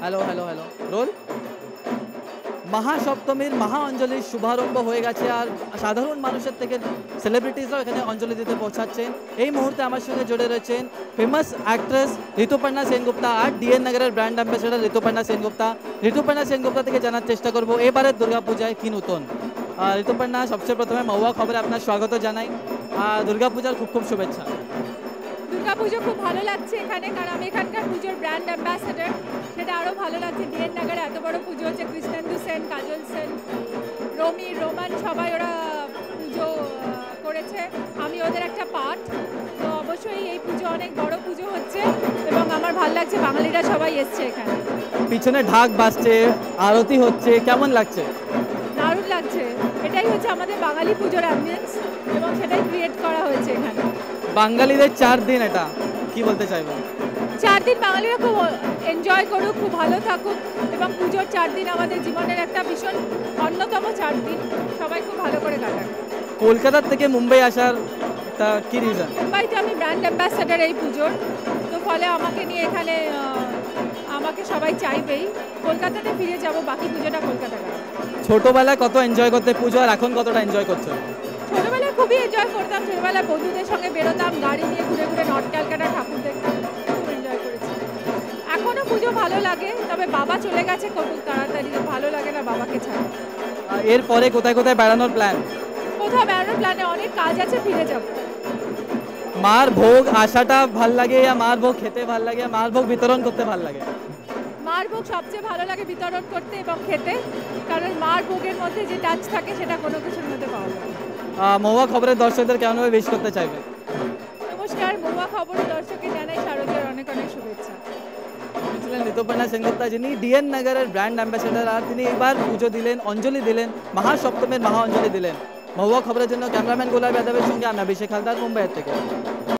Hello hello hello রোল। মহাসপ্তমীর মহা অঞ্জলির শুভারম্ভ হয়ে গেছে আর সাধারণ মানুষের থেকে সেলিব্রিটিসরাও এখানে অঞ্জলি দিতে পৌঁছাচ্ছেন। এই মুহূর্তে আমার সঙ্গে জড়ে রয়েছেন ফেমাস অ্যাক্ট্রেস ঋতুপর্ণা সেনগুপ্তা আর ডিএন নগরের ব্র্যান্ড অ্যাম্বাসেডর ঋতুপর্ণা সেনগুপ্তা। ঋতুপর্ণা সেনগুপ্তা থেকে জানার চেষ্টা করব এবারের দুর্গাপূজায় কি নতুন। ঋতুপর্ণা, সবচেয়ে প্রথমে মহুয়া খবরে আপনার স্বাগত জানাই। দুর্গাপূজার খুব খুব শুভেচ্ছা। দুর্গাপুজো খুব ভালো লাগছে এখানে, কারণ আমি এখানকার পুজোর ব্র্যান্ড অ্যাম্বাসেডর। সেটা আরও ভালো লাগছে। ডিএন নগরে এত বড় পুজো হচ্ছে, কৃষ্ণেন্দু সেন, কাজল সেন, রোমান সবাই ওরা পুজো করেছে। আমি ওদের একটা পার্ট। তো অবশ্যই এই পুজো অনেক বড় পুজো হচ্ছে এবং আমার ভালো লাগছে বাঙালিরা সবাই এসছে এখানে। পিছনে ঢাক বাজছে, আরতি হচ্ছে, কেমন লাগছে? দারুণ লাগছে। এটাই হচ্ছে আমাদের বাঙালি পুজোর অ্যাম্বিয়েন্স এবং সেটাই ক্রিয়েট করা হয়েছে এখানে। বাঙালিদের 4 দিন, এটা কি বলতে চাইবেন? 4 দিন বাঙালিরা খুব এনজয় করুক, খুব ভালো থাকুক এবং পুজোর 4 দিন আমাদের জীবনের একটা ভীষণ অন্যতম 4 দিন, সবাই খুব ভালো করে কাটাক। কলকাতার থেকে মুম্বাই আসার তা কি রিজন? মুম্বাইতে আমি ব্র্যান্ড অ্যাম্বাসেডর এই পুজোর, তো ফলে আমাকে নিয়ে এখানে আমাকে সবাই চাইবেই। কলকাতাতে ফিরে যাব, বাকি পুজোটা কলকাতা কাটাবো। ছোটবেলায় কত এনজয় করতে পুজো আর এখন কতটা এনজয় করছো? ছোটোবেলায় খুবই এনজয় করতাম। ছোটোবেলায় বন্ধুদের সঙ্গে বেরোতাম, গাড়ি নিয়ে ঘুরে ঘুরে নর্থ ক্যালকাটা ঠাকুর দেখতাম, খুব এনজয় করেছি। এখনও পুজো ভালো লাগে, তবে বাবা চলে গেছে খুব তাড়াতাড়ি, ভালো লাগে না বাবাকে ছাড়া। এরপরে কোথায় কোথায় বেড়ানোর প্ল্যান? কোথাও বেড়ানোর প্ল্যানে অনেক কাজ আছে, ফিরে যাব। মার ভোগ আসাটা ভাল লাগে, মার ভোগ খেতে ভাল লাগে, মার ভোগ বিতরণ করতে ভাল লাগে? মার ভোগ সবচেয়ে ভালো লাগে বিতরণ করতে এবং খেতে, কারণ মার ভোগের মধ্যে যে টাচ থাকে সেটা কোনো কিছুর মধ্যে পাওয়া যায়। মহুয়া খবরের দর্শকদের কেমনভাবে উইশ করতে চাইবে? নমস্কার, মহুয়া খবরের দর্শককে জানাই শারদীয়ার অনেক অনেক শুভেচ্ছা। ছিলেন ঋতুপর্ণা সেনগুপ্তা, যিনি ডিএন নগরের ব্র্যান্ড অ্যাম্বাসেডর, আর তিনি এবার পুজো দিলেন, অঞ্জলি দিলেন, মহাসপ্তমীর মহা অঞ্জলি দিলেন। মহুয়া খবরের জন্য ক্যামেরাম্যান গোলাপ যাদবের সঙ্গে আমি অভিষেক হালদার, মুম্বাইয়ের থেকে।